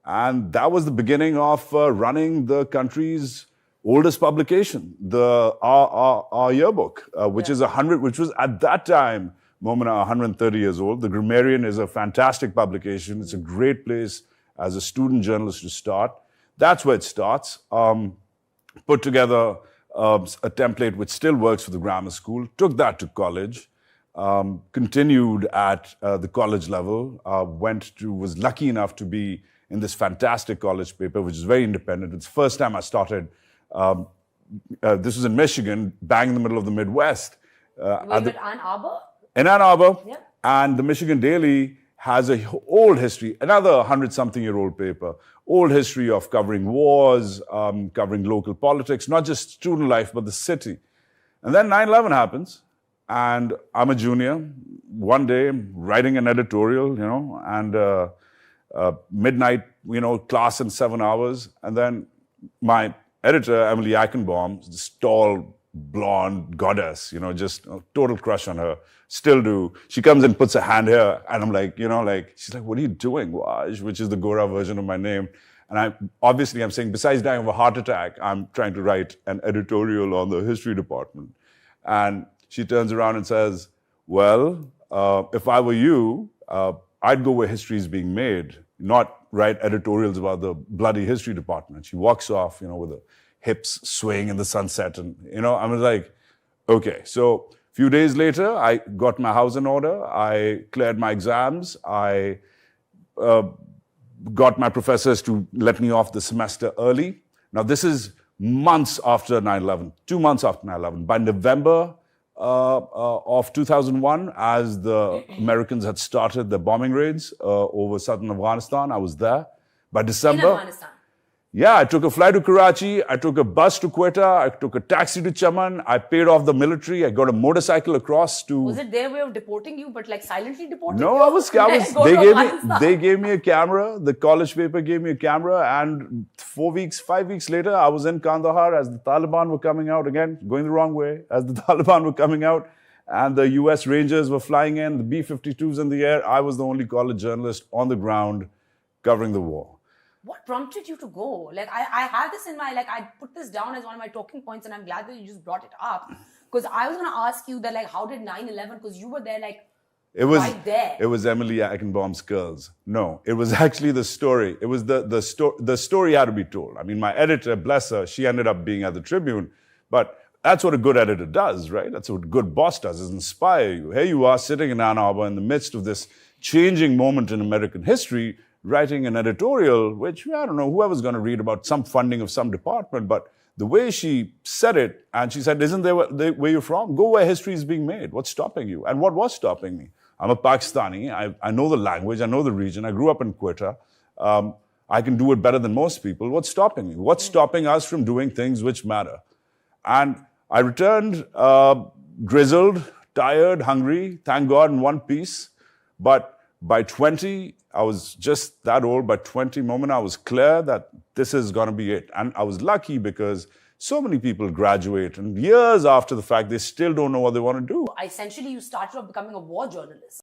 And that was the beginning of running the country's oldest publication, our yearbook, which is which was at that time, Momina, 130 years old. The Grammarian is a fantastic publication. It's a great place as a student journalist to start. That's where it starts. Put together a template which still works for the grammar school, took that to college, continued at the college level, was lucky enough to be in this fantastic college paper, which is very independent. It's the first time I started. This was in Michigan, bang in the middle of the Midwest. Wait, Ann Arbor? In Ann Arbor. Yeah. And the Michigan Daily has a old history, another 100-something-year-old paper, old history of covering wars, covering local politics, not just student life, but the city. And then 9/11 happens, and I'm a junior. One day, writing an editorial, and midnight, class in 7 hours. And then my editor, Emily Eichenbaum, this tall, blonde goddess, just a total crush on her. Still do. She comes and puts her hand here, and I'm like, she's like, what are you doing, Waj? Which is the Gora version of my name. And I'm saying, besides dying of a heart attack, I'm trying to write an editorial on the history department. And she turns around and says, well, if I were you, I'd go where history is being made, not write editorials about the bloody history department. She walks off, with the hips swaying in the sunset. And, I was like, okay. So a few days later, I got my house in order. I cleared my exams. I got my professors to let me off the semester early. Now, this is months after 9/11, 2 months after 9/11. By November of 2001, as the Americans had started the bombing raids over southern Afghanistan, I was there. By December... In Afghanistan? Yeah, I took a flight to Karachi, I took a bus to Quetta, I took a taxi to Chaman, I paid off the military, I got a motorcycle across to... Was it their way of deporting you, but like silently deporting you? No, they gave me a camera, the college paper gave me a camera, and 5 weeks later, I was in Kandahar as the Taliban were coming out, again, going the wrong way, as the Taliban were coming out, and the US Rangers were flying in, the B-52s in the air. I was the only college journalist on the ground covering the war. What prompted you to go? Like, I had this in my, I put this down as one of my talking points, and I'm glad that you just brought it up. Because I was going to ask you that, how did 9/11, because you were there, right there. It was Emily Eichenbaum's curls. No, it was actually the story. It was the story had to be told. I mean, my editor, bless her, she ended up being at the Tribune. But that's what a good editor does, right? That's what a good boss does, is inspire you. Here you are sitting in Ann Arbor in the midst of this changing moment in American history, writing an editorial, which, I don't know, whoever's going to read about some funding of some department, but the way she said it, and she said, isn't there where you're from? Go where history is being made. What's stopping you? And what was stopping me? I'm a Pakistani. I know the language. I know the region. I grew up in Quetta. I can do it better than most people. What's stopping me? What's stopping us from doing things which matter? And I returned grizzled, tired, hungry, thank God, in one piece. But by 20, I was just that old. By 20, Momina, I was clear that this is going to be it. And I was lucky because so many people graduate, and years after the fact, they still don't know what they want to do. Essentially, you started off becoming a war journalist.